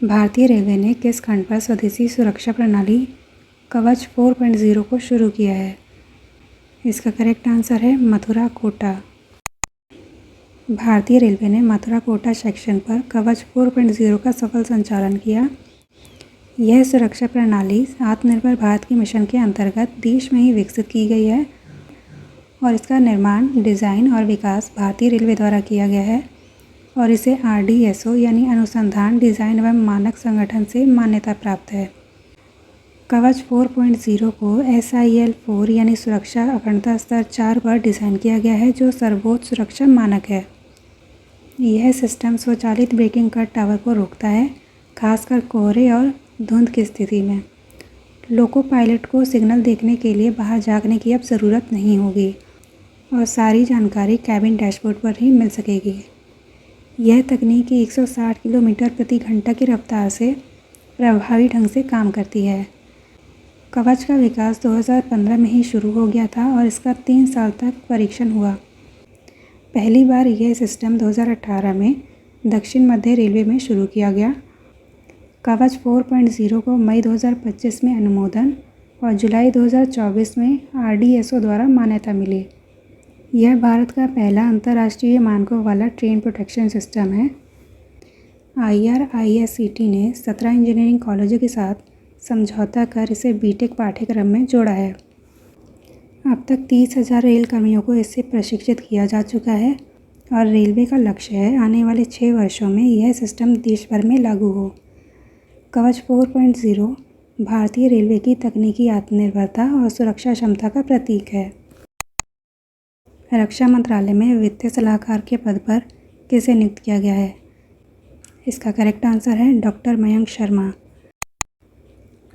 भारतीय रेलवे ने किस खंड पर स्वदेशी सुरक्षा प्रणाली कवच 4.0 को शुरू किया है? इसका करेक्ट आंसर है मथुरा कोटा। भारतीय रेलवे ने मथुरा कोटा सेक्शन पर कवच 4.0 का सफल संचालन किया। यह सुरक्षा प्रणाली आत्मनिर्भर भारत के मिशन के अंतर्गत देश में ही विकसित की गई है और इसका निर्माण, डिज़ाइन और विकास भारतीय रेलवे द्वारा किया गया है और इसे RDSO यानी अनुसंधान, डिज़ाइन एवं मानक संगठन से मान्यता प्राप्त है। कवच 4.0 को SIL 4 यानी सुरक्षा अखंडता स्तर 4 पर डिज़ाइन किया गया है, जो सर्वोच्च सुरक्षा मानक है। यह सिस्टम स्वचालित ब्रेकिंग कर टावर को रोकता है, खासकर कोहरे और धुंध की स्थिति में। लोको पायलट को सिग्नल देखने के लिए बाहर झाँकने की अब ज़रूरत नहीं होगी और सारी जानकारी कैबिन डैशबोर्ड पर ही मिल सकेगी। यह तकनीक 160 किलोमीटर प्रति घंटा की रफ्तार से प्रभावी ढंग से काम करती है। कवच का विकास 2015 में ही शुरू हो गया था और इसका 3 साल तक परीक्षण हुआ। पहली बार यह सिस्टम 2018 में दक्षिण मध्य रेलवे में शुरू किया गया। कवच 4.0 को मई 2025 में अनुमोदन और जुलाई 2024 में RDSO द्वारा मान्यता मिली। यह भारत का पहला अंतर्राष्ट्रीय मानकों वाला ट्रेन प्रोटेक्शन सिस्टम है। IRISCT ने 17 इंजीनियरिंग कॉलेजों के साथ समझौता कर इसे BTech पाठ्यक्रम में जोड़ा है। अब तक 30,000 रेल कर्मियों को इससे प्रशिक्षित किया जा चुका है और रेलवे का लक्ष्य है आने वाले 6 वर्षों में यह सिस्टम देश भर में लागू हो। कवच 4.0 भारतीय रेलवे की तकनीकी आत्मनिर्भरता और सुरक्षा क्षमता का प्रतीक है। रक्षा मंत्रालय में वित्तीय सलाहकार के पद पर किसे नियुक्त किया गया है? इसका करेक्ट आंसर है डॉक्टर मयंक शर्मा।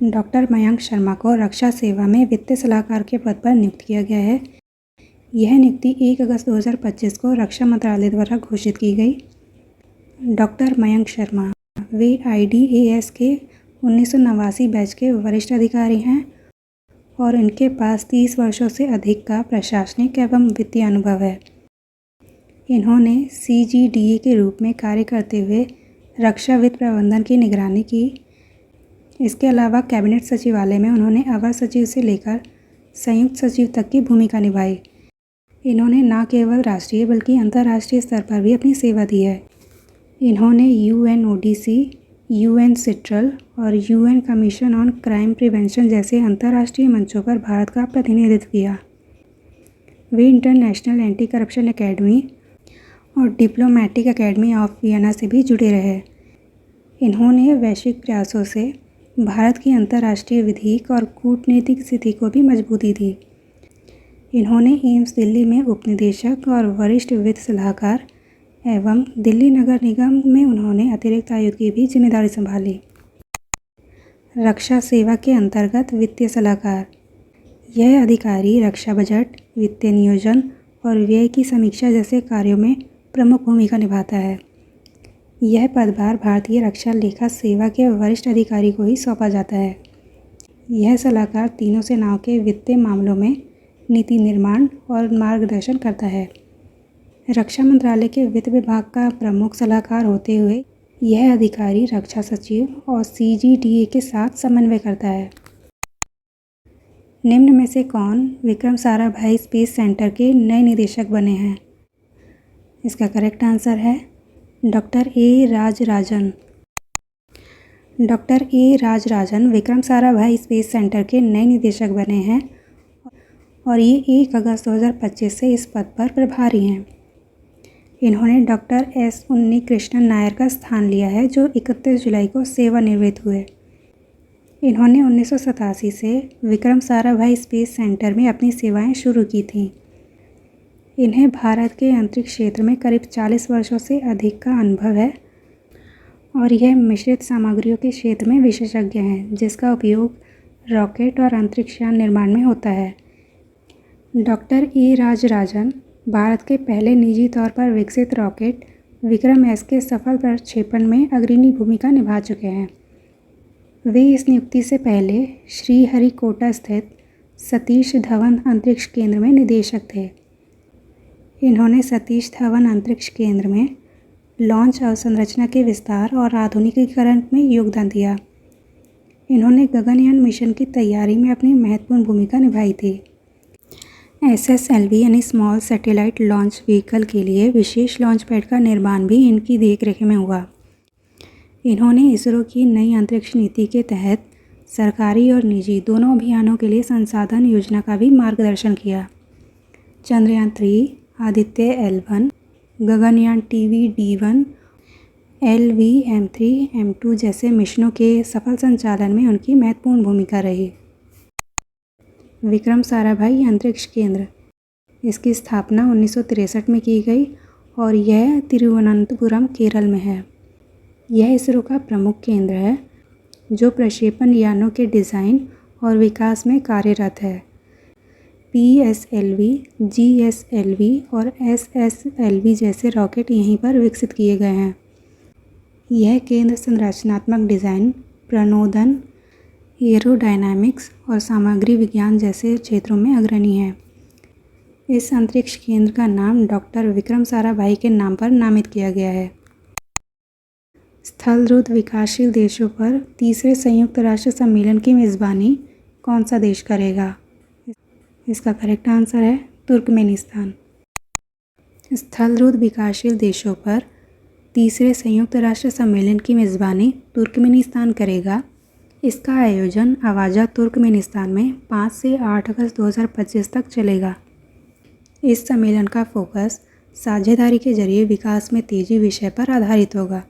डॉक्टर मयंक शर्मा को रक्षा सेवा में वित्तीय सलाहकार के पद पर नियुक्त किया गया है। यह नियुक्ति 1 अगस्त 2025 को रक्षा मंत्रालय द्वारा घोषित की गई। डॉक्टर मयंक शर्मा वे IDAS के 1989 बैच के वरिष्ठ अधिकारी हैं और इनके पास 30 वर्षों से अधिक का प्रशासनिक एवं वित्तीय अनुभव है। इन्होंने CGDA के रूप में कार्य करते हुए रक्षा वित्त प्रबंधन की निगरानी की। इसके अलावा कैबिनेट सचिवालय में उन्होंने अवर सचिव से लेकर संयुक्त सचिव तक की भूमिका निभाई। इन्होंने न केवल राष्ट्रीय बल्कि अंतर्राष्ट्रीय स्तर पर भी अपनी सेवा दी है। इन्होंने UNODC, UN सिट्रल और UN commission on crime prevention जैसे अंतर्राष्ट्रीय मंचों पर भारत का प्रतिनिधित्व किया। वे इंटरनेशनल एंटी करप्शन एकेडमी और डिप्लोमेटिक एकेडमी ऑफ वियना से भी जुड़े रहे। इन्होंने वैश्विक प्रयासों से भारत की अंतर्राष्ट्रीय विधिक और कूटनीतिक स्थिति को भी मजबूती दी। इन्होंने एम्स दिल्ली में उपनिदेशक और वरिष्ठ वित्त सलाहकार एवं दिल्ली नगर निगम में उन्होंने अतिरिक्त आयुक्त की भी जिम्मेदारी संभाली। रक्षा सेवा के अंतर्गत वित्तीय सलाहकार, यह अधिकारी रक्षा बजट, वित्तीय नियोजन और व्यय की समीक्षा जैसे कार्यों में प्रमुख भूमिका निभाता है। यह पदभार भारतीय रक्षा लेखा सेवा के वरिष्ठ अधिकारी को ही सौंपा जाता है। यह सलाहकार तीनों सेनाओं के वित्तीय मामलों में नीति निर्माण और मार्गदर्शन करता है। रक्षा मंत्रालय के वित्त विभाग का प्रमुख सलाहकार होते हुए यह अधिकारी रक्षा सचिव और CGDA के साथ समन्वय करता है। निम्न में से कौन विक्रम साराभाई स्पेस सेंटर के नए निदेशक बने हैं? इसका करेक्ट आंसर है doctor A Rajarajan. Doctor A Rajarajan Vikram Sarabhai space centre के नए निदेशक बने हैं और ये 1 अगस्त 2025 से इस पद पर प्रभारी हैं। इन्होंने डॉक्टर S उन्नीकृष्णन नायर का स्थान लिया है, जो 31 जुलाई को सेवानिवृत्त हुए। इन्होंने 1987 से विक्रम साराभाई स्पेस सेंटर में अपनी सेवाएं शुरू की थीं। इन्हें भारत के अंतरिक्ष क्षेत्र में करीब 40 वर्षों से अधिक का अनुभव है और यह मिश्रित सामग्रियों के क्षेत्र में विशेषज्ञ हैं, जिसका उपयोग रॉकेट और अंतरिक्ष यान निर्माण में होता है। डॉक्टर A राजराजन भारत के पहले निजी तौर पर विकसित रॉकेट विक्रम S के सफल प्रक्षेपण में अग्रणी भूमिका निभा चुके हैं। वे इस नियुक्ति से पहले श्रीहरिकोटा स्थित सतीश धवन अंतरिक्ष केंद्र में निदेशक थे। इन्होंने सतीश धवन अंतरिक्ष केंद्र में लॉन्च अवसंरचना के विस्तार और आधुनिकीकरण में योगदान दिया। इन्होंने गगनयान मिशन की तैयारी में अपनी महत्वपूर्ण भूमिका निभाई थी। SSLV यानी स्मॉल सैटेलाइट लॉन्च व्हीकल के लिए विशेष लॉन्च पैड का निर्माण भी इनकी देखरेख में हुआ। इन्होंने इसरो की नई अंतरिक्ष नीति के तहत सरकारी और निजी दोनों अभियानों के लिए संसाधन योजना का भी मार्गदर्शन किया। Chandrayaan 3, Aditya L1, Gaganyaan TVD1, LV-M3, M2 जैसे मिशनों के सफल संचालन में उनकी महत्वपूर्ण भूमिका रही। विक्रम साराभाई अंतरिक्ष केंद्र, इसकी स्थापना 1963 में की गई और यह तिरुवनंतपुरम, केरल में है। यह इसरो का प्रमुख केंद्र है जो प्रक्षेपण यानों के डिज़ाइन और विकास में कार्यरत है। PSLV, GSLV और SSLV जैसे रॉकेट यहीं पर विकसित किए गए हैं। यह केंद्र संरचनात्मक डिज़ाइन, प्रणोदन, एरोडायनामिक्स और सामग्री विज्ञान जैसे क्षेत्रों में अग्रणी है। इस अंतरिक्ष केंद्र का नाम डॉक्टर विक्रम साराभाई के नाम पर नामित किया गया है। स्थलरूद्ध विकासशील देशों पर तीसरे संयुक्त राष्ट्र सम्मेलन की मेज़बानी कौन सा देश करेगा? इसका करेक्ट आंसर है तुर्कमेनिस्तान। स्थलरूद्ध विकासशील देशों पर तीसरे संयुक्त राष्ट्र सम्मेलन की मेज़बानी तुर्कमेनिस्तान करेगा। इसका आयोजन अवाजा, तुर्कमेनिस्तान में 5 से 8 अगस्त 2025 तक चलेगा। इस सम्मेलन का फोकस साझेदारी के जरिए विकास में तेजी विषय पर आधारित होगा।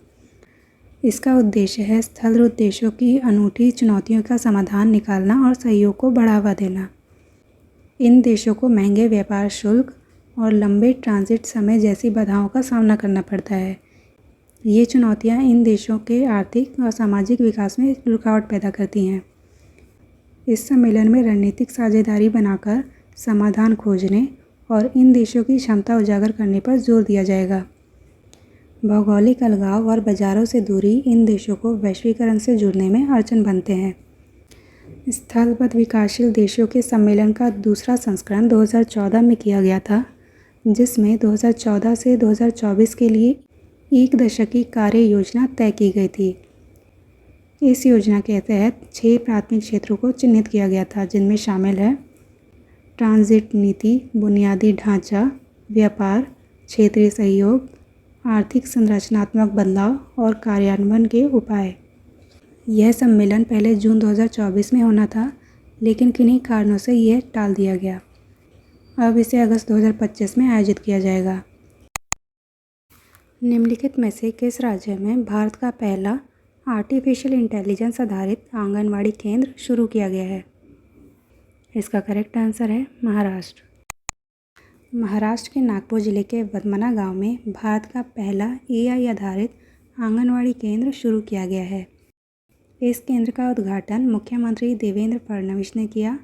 इसका उद्देश्य है स्थलरूद्ध देशों की अनूठी चुनौतियों का समाधान निकालना और सहयोग को बढ़ावा देना। इन देशों को महंगे व्यापार शुल्क और लंबे ट्रांजिट समय जैसी बाधाओं का सामना करना पड़ता है। ये चुनौतियां इन देशों के आर्थिक और सामाजिक विकास में रुकावट पैदा करती हैं। इस सम्मेलन में रणनीतिक साझेदारी बनाकर समाधान खोजने और इन देशों की क्षमता उजागर करने पर जोर दिया जाएगा। भौगोलिक अलगाव और बाज़ारों से दूरी इन देशों को वैश्वीकरण से जुड़ने में अड़चन बनते हैं। स्थलबद्ध विकासशील देशों के सम्मेलन का दूसरा संस्करण 2014 में किया गया था, जिसमें 2014 से 2024 के लिए 1 दशक की कार्य योजना तय की गई थी। इस योजना के तहत 6 प्राथमिक क्षेत्रों को चिन्हित किया गया था, जिनमें शामिल है ट्रांजिट नीति, बुनियादी ढांचा, व्यापार, क्षेत्रीय सहयोग, आर्थिक संरचनात्मक बदलाव और कार्यान्वयन के उपाय। यह सम्मेलन पहले जून 2024 में होना था, लेकिन किन्हीं कारणों से यह टाल दिया गया। अब इसे अगस्त 2025 में आयोजित किया जाएगा। निम्नलिखित में से किस राज्य में भारत का पहला आर्टिफिशियल इंटेलिजेंस आधारित आंगनवाड़ी केंद्र शुरू किया गया है? इसका करेक्ट आंसर है महाराष्ट्र। महाराष्ट्र के नागपुर जिले के वदमना गांव में भारत का पहला AI आधारित आंगनवाड़ी केंद्र शुरू किया गया है। इस केंद्र का उद्घाटन मुख्यमंत्री देवेंद्र फडणवीस ने किया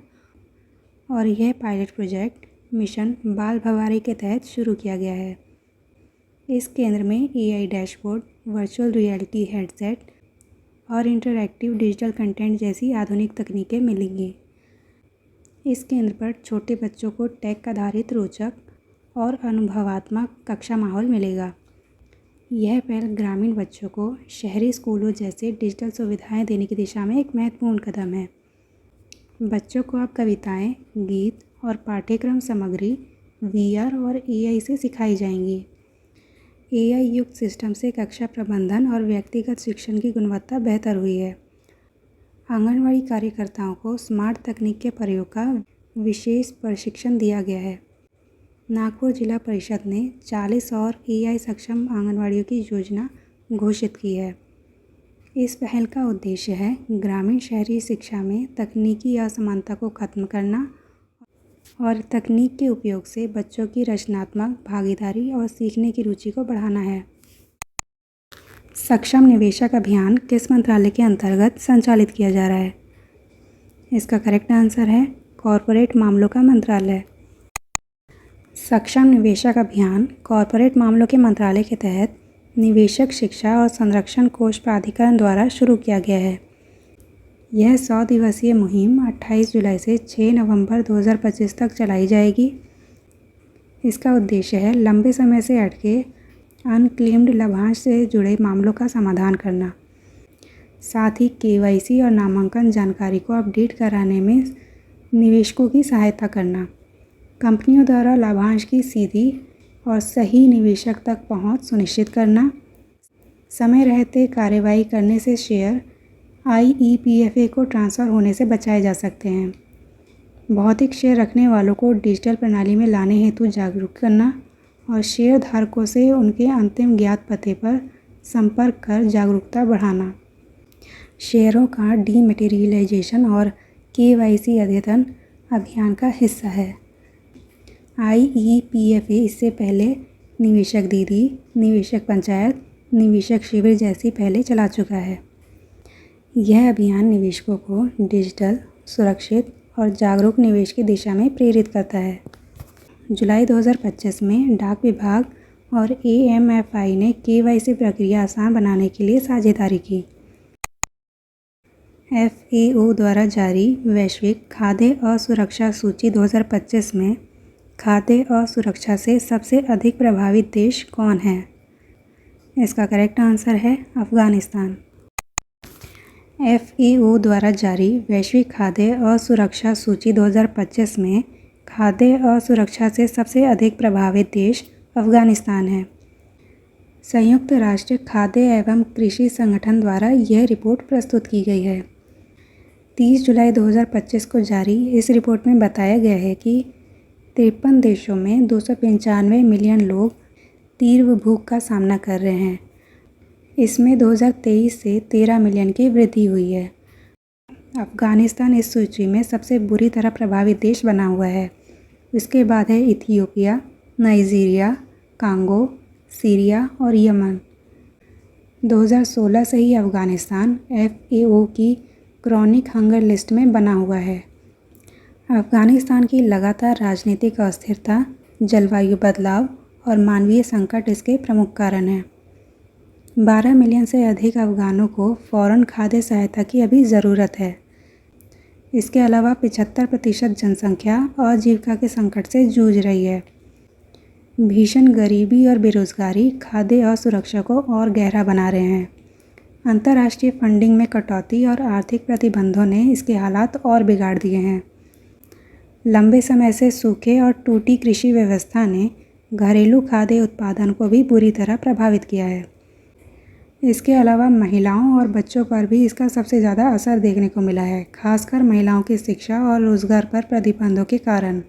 और यह पायलट प्रोजेक्ट मिशन बाल भवारी के तहत शुरू किया गया है। इस केंद्र में AI dashboard, virtual reality headset और इंटरैक्टिव डिजिटल कंटेंट जैसी आधुनिक तकनीकें मिलेंगी। इस केंद्र पर छोटे बच्चों को टेक आधारित रोचक और अनुभवात्मक कक्षा माहौल मिलेगा। यह पहल ग्रामीण बच्चों को शहरी स्कूलों जैसे डिजिटल सुविधाएं देने की दिशा में एक महत्वपूर्ण कदम है। बच्चों को अब कविताएं, गीत और पाठ्यक्रम सामग्री VR और AI से सिखाई जाएंगी। AI युक्त सिस्टम से कक्षा प्रबंधन और व्यक्तिगत शिक्षण की गुणवत्ता बेहतर हुई है। आंगनवाड़ी कार्यकर्ताओं को स्मार्ट तकनीक के प्रयोग का विशेष प्रशिक्षण दिया गया है। नागपुर जिला परिषद ने 40 और AI सक्षम आंगनवाड़ियों की योजना घोषित की है। इस पहल का उद्देश्य है ग्रामीण शहरी शिक्षा में तकनीकी असमानता को खत्म करना और तकनीक के उपयोग से बच्चों की रचनात्मक भागीदारी और सीखने की रुचि को बढ़ाना है। सक्षम निवेशक अभियान किस मंत्रालय के अंतर्गत संचालित किया जा रहा है? इसका करेक्ट आंसर है कॉरपोरेट मामलों का मंत्रालय। सक्षम निवेशक अभियान कॉरपोरेट मामलों के मंत्रालय के तहत निवेशक शिक्षा और संरक्षण कोष प्राधिकरण द्वारा शुरू किया गया है। यह 100 दिवसीय मुहिम 28 जुलाई से 6 नवंबर 2025 तक चलाई जाएगी। इसका उद्देश्य है लंबे समय से अटके अनक्लेम्ड लाभांश से जुड़े मामलों का समाधान करना, साथ ही KYC और नामांकन जानकारी को अपडेट कराने में निवेशकों की सहायता करना, कंपनियों द्वारा लाभांश की सीधी और सही निवेशक तक पहुंच सुनिश्चित करना, समय रहते कार्रवाई करने से शेयर IEPFA को ट्रांसफ़र होने से बचाए जा सकते हैं, भौतिक शेयर रखने वालों को डिजिटल प्रणाली में लाने हेतु जागरूक करना और शेयर धारकों से उनके अंतिम ज्ञात पते पर संपर्क कर जागरूकता बढ़ाना। शेयरों का डीमैटेरियलाइजेशन और KYC अद्यतन अभियान का हिस्सा है। IEPFA इससे पहले निवेशक दीदी, निवेशक पंचायत, निवेशक शिविर जैसी पहले चला चुका है। यह अभियान निवेशकों को डिजिटल, सुरक्षित और जागरूक निवेश की दिशा में प्रेरित करता है। जुलाई 2025 में डाक विभाग और AMFI ने KYC प्रक्रिया आसान बनाने के लिए साझेदारी की। FAO द्वारा जारी वैश्विक खाद्य असुरक्षा सूची 2025 में खाद्य असुरक्षा से सबसे अधिक प्रभावित देश कौन है? इसका करेक्ट आंसर है अफ़गानिस्तान। FAO द्वारा जारी वैश्विक खाद्य असुरक्षा सूची 2025 में खाद्य असुरक्षा से सबसे अधिक प्रभावित देश अफ़गानिस्तान है। संयुक्त राष्ट्र खाद्य एवं कृषि संगठन द्वारा यह रिपोर्ट प्रस्तुत की गई है। 30 जुलाई 2025 को जारी इस रिपोर्ट में बताया गया है कि 53 देशों में 295 मिलियन लोग तीव्र भूख का सामना कर रहे हैं। इसमें 2023 से 13 मिलियन की वृद्धि हुई है। अफ़गानिस्तान इस सूची में सबसे बुरी तरह प्रभावित देश बना हुआ है। इसके बाद है इथियोपिया, नाइजीरिया, कांगो, सीरिया और यमन। 2016 से ही अफ़गानिस्तान FAO की क्रॉनिक हंगर लिस्ट में बना हुआ है। अफ़गानिस्तान की लगातार राजनीतिक अस्थिरता, जलवायु बदलाव और मानवीय संकट इसके प्रमुख कारण हैं। 12 मिलियन से अधिक अफ़गानों को फ़ौरन खाद्य सहायता की अभी ज़रूरत है। इसके अलावा 75% जनसंख्या आजीविका के संकट से जूझ रही है। भीषण गरीबी और बेरोजगारी खाद्य असुरक्षा को और गहरा बना रहे हैं। अंतर्राष्ट्रीय फंडिंग में कटौती और आर्थिक प्रतिबंधों ने इसके हालात और बिगाड़ दिए हैं। लंबे समय से सूखे और टूटी कृषि व्यवस्था ने घरेलू खाद्य उत्पादन को भी बुरी तरह प्रभावित किया है। इसके अलावा महिलाओं और बच्चों पर भी इसका सबसे ज़्यादा असर देखने को मिला है, खासकर महिलाओं की शिक्षा और रोजगार पर प्रतिबंधों के कारण।